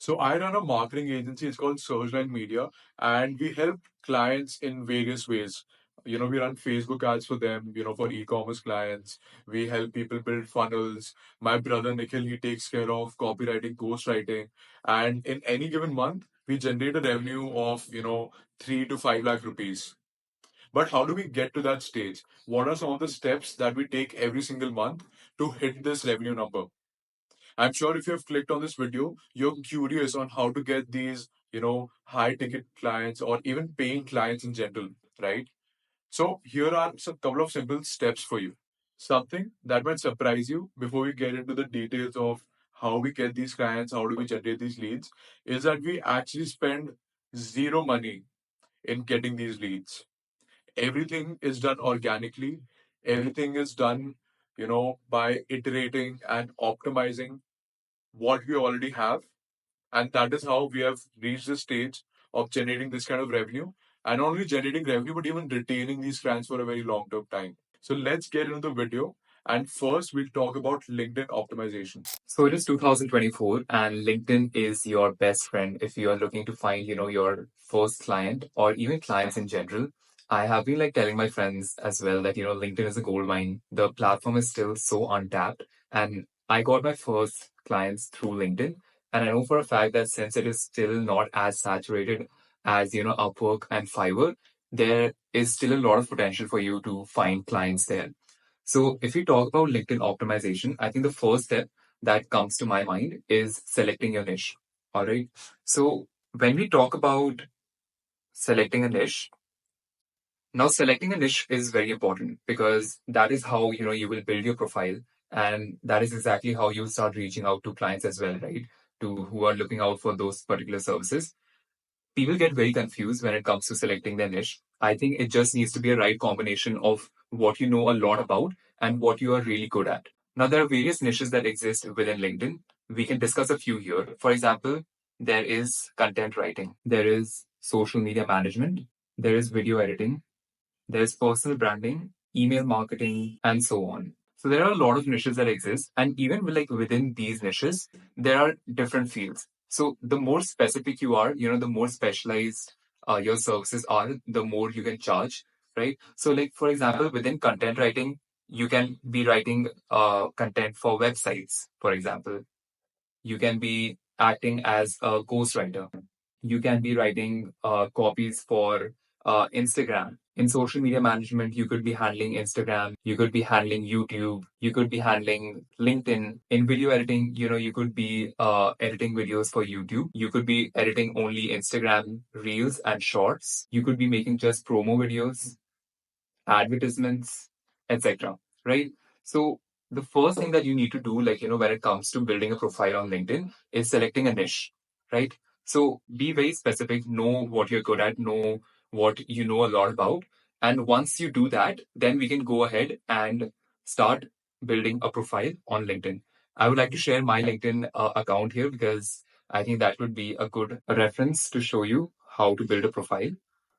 So I run a marketing agency. It's called Surgeline Media, and we help clients in various ways. We run Facebook ads for them. For e-commerce clients, we help people build funnels. My brother Nikhil, he takes care of copywriting, ghostwriting, and in any given month, we generate a revenue of 3 to 5 lakh rupees. But how do we get to that stage? What are some of the steps that we take every single month to hit this revenue number? I'm sure if you have clicked on this video, you're curious on how to get these, high ticket clients or even paying clients in general, right? So here are some couple of simple steps for you. Something that might surprise you before we get into the details of how we get these clients, how do we generate these leads, is that we actually spend zero money in getting these leads. Everything is done organically. Everything is done, by iterating and optimizing what we already have. And that is how we have reached the stage of generating this kind of revenue. And not only generating revenue, but even retaining these clients for a very long term time. So let's get into the video. And first, we'll talk about LinkedIn optimization. So it is 2024 and LinkedIn is your best friend if you are looking to find, your first client or even clients in general. I have been like telling my friends as well that, LinkedIn is a gold mine. The platform is still so untapped and I got my first clients through LinkedIn. And I know for a fact that since it is still not as saturated as, Upwork and Fiverr, there is still a lot of potential for you to find clients there. So if we talk about LinkedIn optimization, I think the first step that comes to my mind is selecting your niche. All right. So when we talk about selecting a niche, now selecting a niche is very important because that is how you will build your profile, and that is exactly how you start reaching out to clients as well, right? To who are looking out for those particular services. People get very confused when it comes to selecting their niche. I think it just needs to be a right combination of what you know a lot about and what you are really good at. Now, there are various niches that exist within LinkedIn. We can discuss a few here. For example, there is content writing, there is social media management, there is video editing, there's personal branding, email marketing, and so on. So there are a lot of niches that exist, and even like within these niches, there are different fields. So the more specific you are, the more specialized your services are, the more you can charge, right? So like for example, within content writing, you can be writing content for websites, for example. You can be acting as a ghostwriter. You can be writing copies for Instagram. In social media management, you could be handling Instagram, you could be handling YouTube, you could be handling LinkedIn. In video editing, you could be editing videos for YouTube. You could be editing only Instagram reels and shorts. You could be making just promo videos, advertisements, etc. Right? So the first thing that you need to do, like, when it comes to building a profile on LinkedIn is selecting a niche, right? So be very specific, know what you're good at, know what you know a lot about. And once you do that, then we can go ahead and start building a profile on LinkedIn. I would like to share my LinkedIn account here because I think that would be a good reference to show you how to build a profile.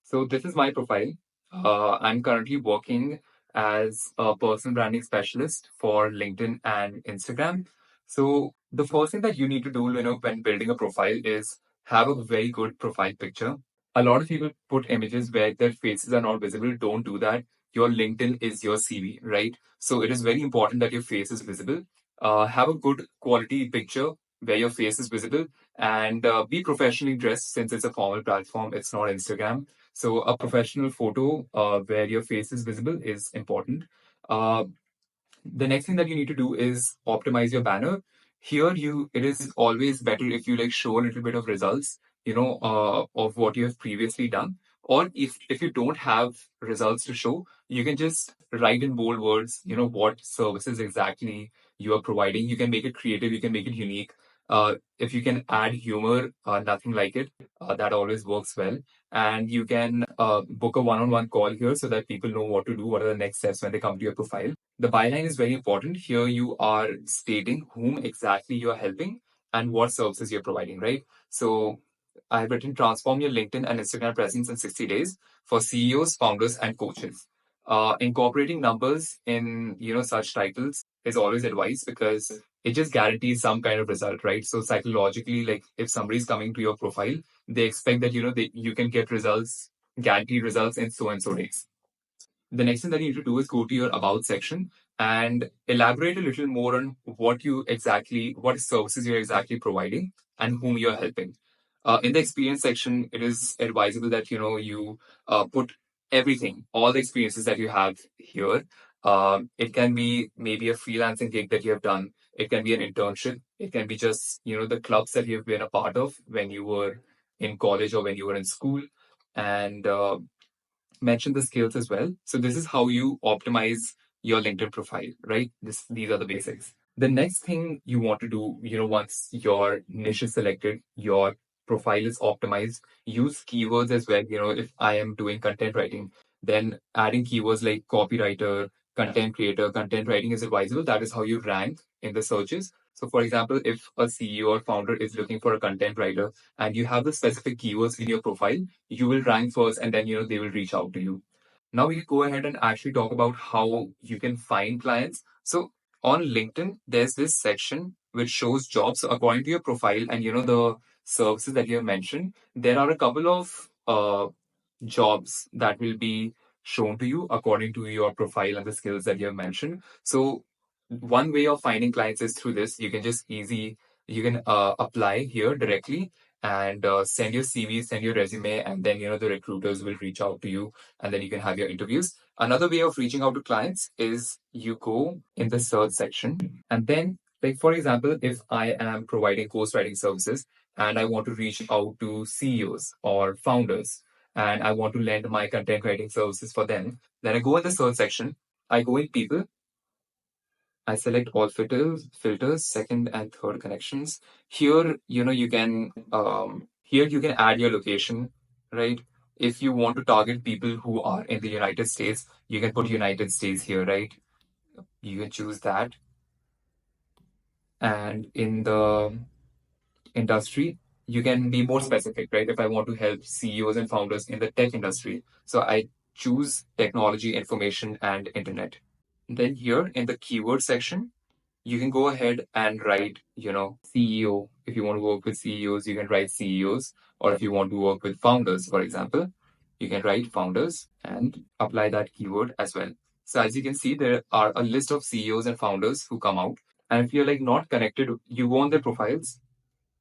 So this is my profile. I'm currently working as a personal branding specialist for LinkedIn and Instagram. So the first thing that you need to do, when building a profile is have a very good profile picture. A lot of people put images where their faces are not visible. Don't do that. Your LinkedIn is your CV, right? So it is very important that your face is visible. Have a good quality picture where your face is visible and be professionally dressed since it's a formal platform. It's not Instagram. So a professional photo where your face is visible is important. Uh, the next thing that you need to do is optimize your banner. Here, it is always better if you like show a little bit of results, of what you have previously done. Or if you don't have results to show, you can just write in bold words, what services exactly you are providing. You can make it creative, you can make it unique. If you can add humor, nothing like it. That always works well. And you can book a one-on-one call here so that people know what to do, what are the next steps when they come to your profile. The byline is very important. Here you are stating whom exactly you are helping and what services you're providing, right? So I've written transform your LinkedIn and Instagram presence in 60 days for CEOs, founders, and coaches. Incorporating numbers in such titles is always advice because it just guarantees some kind of result, right? So psychologically, like if somebody's coming to your profile, they expect that, you can get results, guaranteed results in so and so days. The next thing that you need to do is go to your about section and elaborate a little more on what services you're exactly providing and whom you're helping. In the experience section, it is advisable that you put everything, all the experiences that you have here. It can be maybe a freelancing gig that you have done. It can be an internship. It can be just the clubs that you've been a part of when you were in college or when you were in school, and mention the skills as well. So this is how you optimize your LinkedIn profile, right? These are the basics. The next thing you want to do, once your niche is selected, your profile is optimized, use keywords as well. If I am doing content writing, then adding keywords like copywriter, content creator, content writing is advisable. That is how you rank in the searches. So for example, if a CEO or founder is looking for a content writer and you have the specific keywords in your profile, you will rank first and then they will reach out to you. Now we can go ahead and actually talk about how you can find clients. So on LinkedIn, there's this section which shows jobs. So according to your profile and the services that you have mentioned, there are a couple of jobs that will be shown to you according to your profile and the skills that you have mentioned. So one way of finding clients is through this. You can apply here directly and send your CV, send your resume, and then the recruiters will reach out to you, and then you can have your interviews. Another way of reaching out to clients is you go in the search section, and then, like for example, if I am providing course writing services and I want to reach out to CEOs or founders, and I want to lend my content writing services for them, then I go in the search section, I go in people, I select all filters, second and third connections. Here, you can add your location, right? If you want to target people who are in the United States, you can put United States here, right? You can choose that. And in the industry, you can be more specific, right? If I want to help CEOs and founders in the tech industry, so I choose technology, information, and internet. Then here in the keyword section, you can go ahead and write, CEO. If you want to work with CEOs, you can write CEOs. Or if you want to work with founders, for example, you can write founders and apply that keyword as well. So as you can see, there are a list of CEOs and founders who come out. And if you're like not connected, you go on their profiles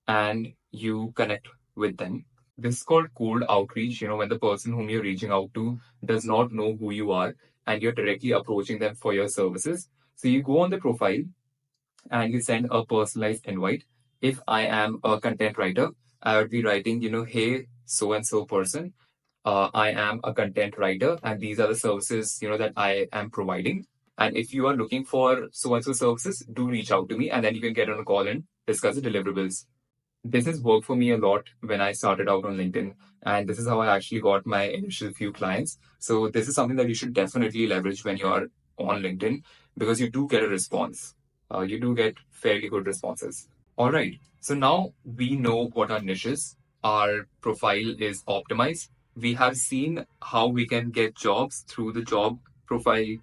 and you connect with them. This is called cold outreach, when the person whom you're reaching out to does not know who you are and you're directly approaching them for your services. So you go on the profile and you send a personalized invite. If I am a content writer, I would be writing, hey, so and so person, I am a content writer, and these are the services, that I am providing. And if you are looking for so and so services, do reach out to me, and then you can get on a call and discuss the deliverables. This has worked for me a lot when I started out on LinkedIn, and this is how I actually got my initial few clients. So this is something that you should definitely leverage when you're on LinkedIn because you do get a response. You do get fairly good responses. All right. So now we know what our niche is. Our profile is optimized. We have seen how we can get jobs through the job profile.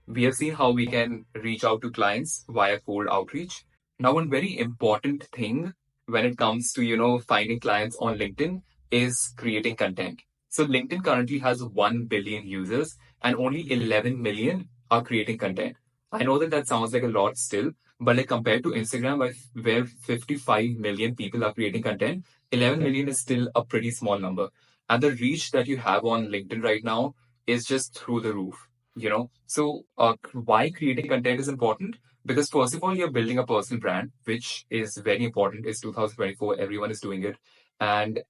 We have seen how we can reach out to clients via cold outreach. Now, one very important thing when it comes to, finding clients on LinkedIn is creating content. So LinkedIn currently has 1 billion users and only 11 million are creating content. I know that that sounds like a lot still, but like compared to Instagram, where 55 million people are creating content, 11 million is still a pretty small number. And the reach that you have on LinkedIn right now is just through the roof. So why creating content is important? Because first of all, you're building a personal brand, which is very important. It's 2024, everyone is doing it. And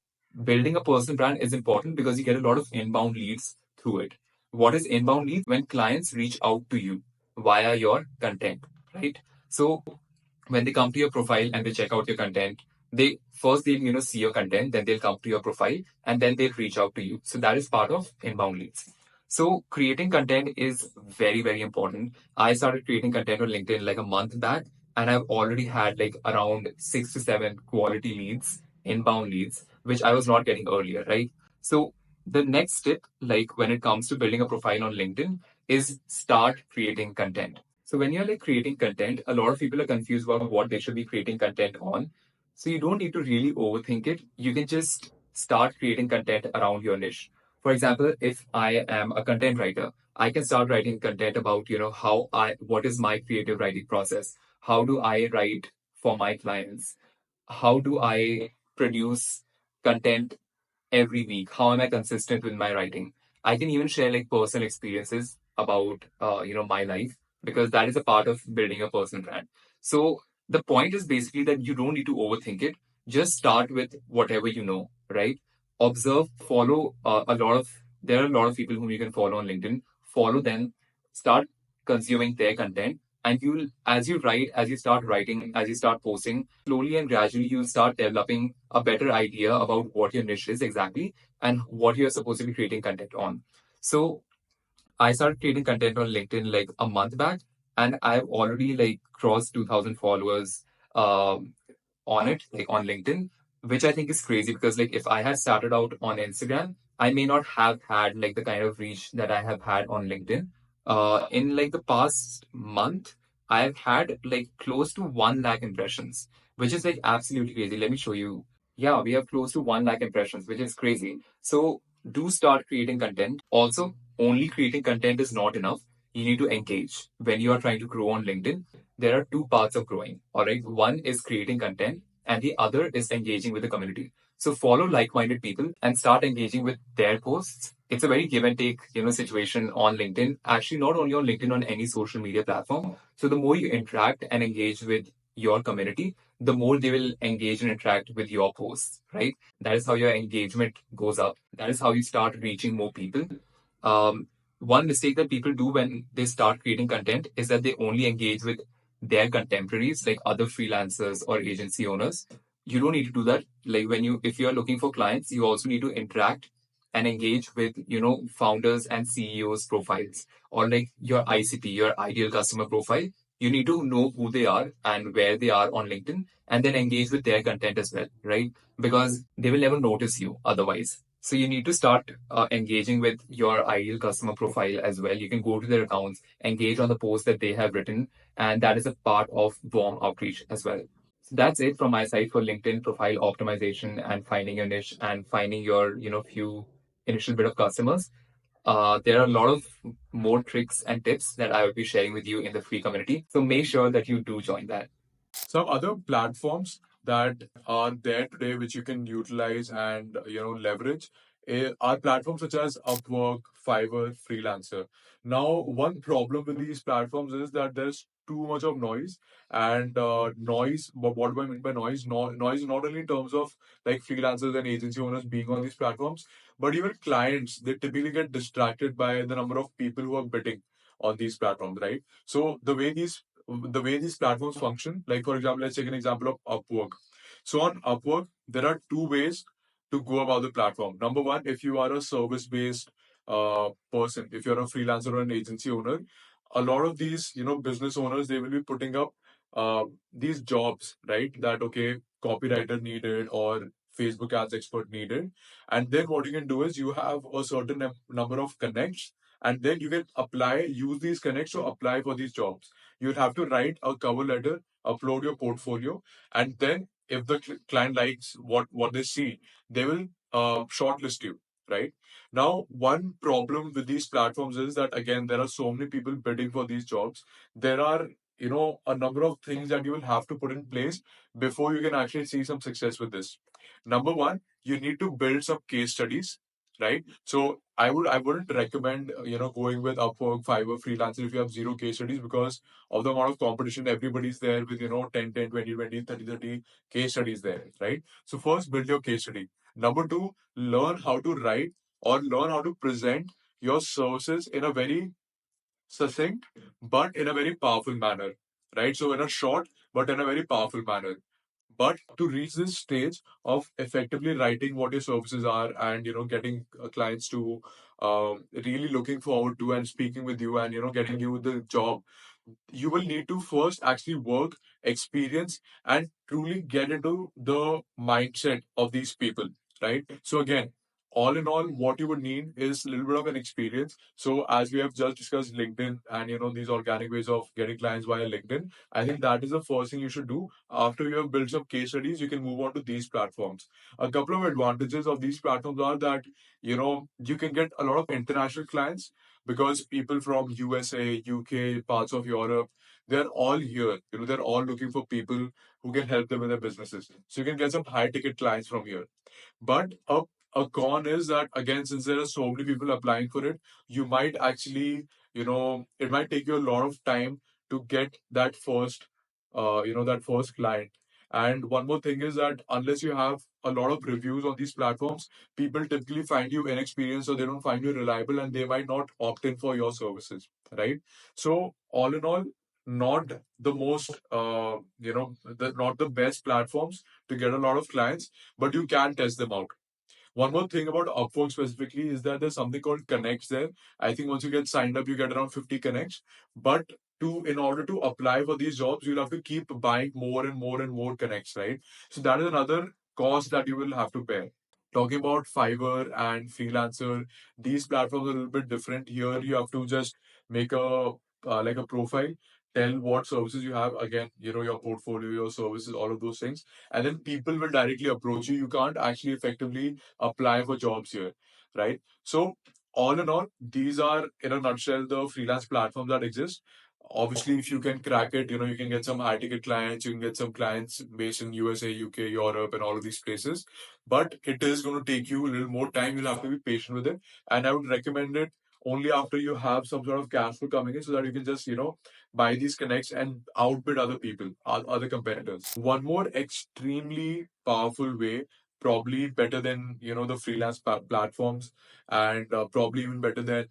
building a personal brand is important because you get a lot of inbound leads through it. What is inbound leads? When clients reach out to you via your content, right? So when they come to your profile and they check out your content, they'll see your content, then they'll come to your profile and then they'll reach out to you. So that is part of inbound leads. So creating content is very, very important. I started creating content on LinkedIn like a month back, and I've already had like around 6 to 7 quality leads, inbound leads, which I was not getting earlier, right? So the next step, like when it comes to building a profile on LinkedIn, is start creating content. So when you're like creating content, a lot of people are confused about what they should be creating content on. So you don't need to really overthink it. You can just start creating content around your niche. For example, if I am a content writer, I can start writing content about, what is my creative writing process? How do I write for my clients? How do I produce content every week? How am I consistent with my writing? I can even share like personal experiences about my life, because that is a part of building a personal brand. So the point is basically that you don't need to overthink it. Just start with whatever you know, right? Observe, follow a lot of there are a lot of people whom you can follow on LinkedIn. Follow them, start consuming their content, and you'll as you write, as you start writing, as you start posting, slowly and gradually you'll start developing a better idea about what your niche is exactly and what you're supposed to be creating content on. So I started creating content on LinkedIn like a month back, and I've already like crossed 2,000 followers um, on it, like on LinkedIn, which I think is crazy because like if I had started out on Instagram, I may not have had like the kind of reach that I have had on LinkedIn. In like the past month, I've had like close to 1 lakh impressions, which is like absolutely crazy. Let me show you. Yeah, we have close to 1 lakh impressions, which is crazy. So do start creating content. Also, only creating content is not enough. You need to engage. When you are trying to grow on LinkedIn, there are two parts of growing. All right. One is creating content, and the other is engaging with the community. So follow like-minded people and start engaging with their posts. It's a very give and take, situation on LinkedIn. Actually, not only on LinkedIn, on any social media platform. So the more you interact and engage with your community, the more they will engage and interact with your posts, right? That is how your engagement goes up. That is how you start reaching more people. One mistake that people do when they start creating content is that they only engage with their contemporaries, like other freelancers or agency owners. You don't need to do that. Like if you're looking for clients, you also need to interact and engage with, founders and CEOs profiles, or like your ICP, your ideal customer profile. You need to know who they are and where they are on LinkedIn, and then engage with their content as well, right? Because they will never notice you otherwise. So you need to start engaging with your ideal customer profile as well. You can go to their accounts, engage on the posts that they have written, and that is a part of warm outreach as well. So that's it from my side for LinkedIn profile optimization and finding your niche and finding your, few initial bit of customers. There are a lot of more tricks and tips that I will be sharing with you in the free community. So make sure that you do join that. Some other platforms that are there today which you can utilize and leverage are platforms such as Upwork, Fiverr, Freelancer. Now, one problem with these platforms is that there's too much of noise, and noise. What do I mean by noise? Noise not only in terms of like freelancers and agency owners being on these platforms, but even clients. They typically get distracted by the number of people who are bidding on these platforms, right? So the way these platforms function, like for example, let's take an example of Upwork. So on Upwork, there are two ways to go about the platform. Number one, if you are a service based person, if you're a freelancer or an agency owner, a lot of these business owners, they will be putting up these jobs, right? That okay, copywriter needed or Facebook ads expert needed, and then what you can do is you have a certain number of connects, and then you can use these connects to apply for these jobs. You'll have to write a cover letter, upload your portfolio, and then if the client likes what they see, they will shortlist you. Right now, one problem with these platforms is that again there are so many people bidding for these jobs. There are a number of things that you will have to put in place before you can actually see some success with this. Number one, you need to build some case studies, right? So I wouldn't recommend going with Upwork, Fiverr, Freelancer if you have zero case studies, because of the amount of competition. Everybody's there with 10, 10, 20, 20, 30, 30 case studies there, right? So first build your case study. Number two, learn how to write or learn how to present your services in a very succinct but in a very powerful manner, right? So in a short but in a very powerful manner. But to reach this stage of effectively writing what your services are and getting clients to really looking forward to and speaking with you and getting you the job, you will need to first actually work, experience, and truly get into the mindset of these people, right? So again, all in all, what you would need is a little bit of an experience. So as we have just discussed LinkedIn and these organic ways of getting clients via LinkedIn, I think that is the first thing you should do. After you have built some case studies, you can move on to these platforms. A couple of advantages of these platforms are that you can get a lot of international clients because people from USA, UK, parts of Europe, they're all here. They're all looking for people who can help them with their businesses. So you can get some high ticket clients from here. But a con is that, again, since there are so many people applying for it, you might actually, it might take you a lot of time to get that first client. And one more thing is that unless you have a lot of reviews on these platforms, people typically find you inexperienced or they don't find you reliable and they might not opt in for your services, right? So all in all, not the most, not the best platforms to get a lot of clients, but you can test them out. One more thing about Upwork specifically is that there's something called connects there. I think once you get signed up, you get around 50 connects. But in order to apply for these jobs, you'll have to keep buying more and more and more connects, right? So that is another cost that you will have to bear. Talking about Fiverr and Freelancer, these platforms are a little bit different. Here, you have to just make a profile, tell what services you have. Again, your portfolio, your services, all of those things, and then people will directly approach you. You can't actually effectively apply for jobs here, right? So, all in all, these are in a nutshell the freelance platforms that exist. Obviously, if you can crack it, you can get some high ticket clients, you can get some clients based in USA, UK, Europe, and all of these places. But it is going to take you a little more time. You'll have to be patient with it. And I would recommend it only after you have some sort of cash flow coming in so that you can just, buy these connects and outbid other people, other competitors. One more extremely powerful way, probably better than, the freelance platforms and probably even better than,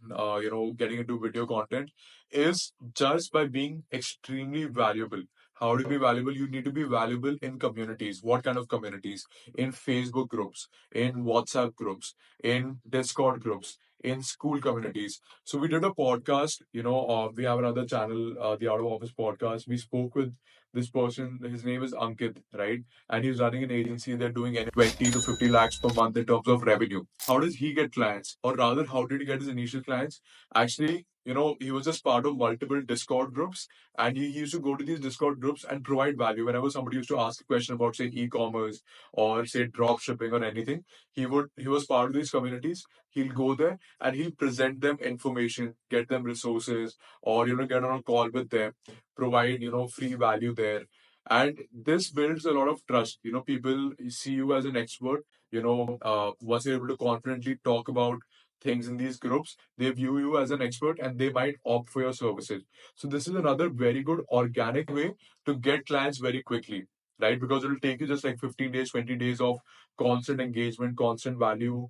getting into video content is just by being extremely valuable. How to be valuable? You need to be valuable in communities. What kind of communities? In Facebook groups, in WhatsApp groups, in Discord groups, in school communities. So we did a podcast. We have another channel, the Out of Office podcast. We spoke with this person. His name is Ankit, right? And he's running an agency. They're doing 20 to 50 lakhs per month in terms of revenue. How does he get clients? Or rather, how did he get his initial clients? Actually, he was just part of multiple Discord groups, and he used to go to these Discord groups and provide value. Whenever somebody used to ask a question about, say, e-commerce or say drop shipping or anything, he was part of these communities. He'll go there and he'll present them information, get them resources, or get on a call with them, provide free value there. And this builds a lot of trust. People see you as an expert. Once you're able to confidently talk about things in these groups, they view you as an expert and they might opt for your services. So this is another very good organic way to get clients very quickly, right? Because it'll take you just like 15 days, 20 days of constant engagement, constant value,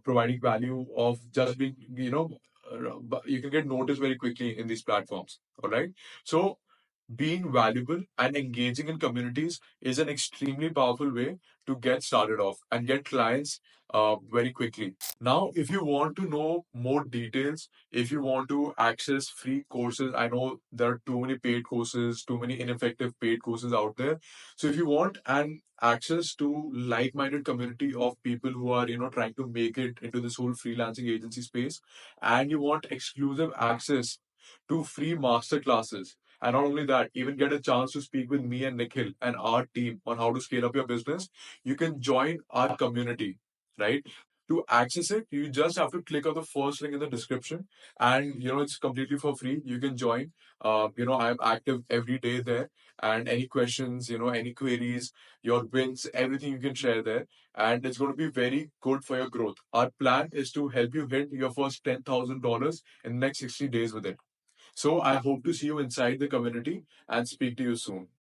providing value of just being, you can get noticed very quickly in these platforms. All right. So being valuable and engaging in communities is an extremely powerful way to get started off and get clients very quickly. Now, if you want to know more details, if you want to access free courses, I know there are too many paid courses, too many ineffective paid courses out there. So if you want an access to like-minded community of people who are, trying to make it into this whole freelancing agency space, and you want exclusive access to free master classes, and not only that, even get a chance to speak with me and Nikhil and our team on how to scale up your business, you can join our community, right? To access it, you just have to click on the first link in the description, and it's completely for free. You can join. I'm active every day there, and any questions, any queries, your wins, everything you can share there, and it's going to be very good for your growth. Our plan is to help you hit your first $10,000 in the next 60 days with it. So I hope to see you inside the community and speak to you soon.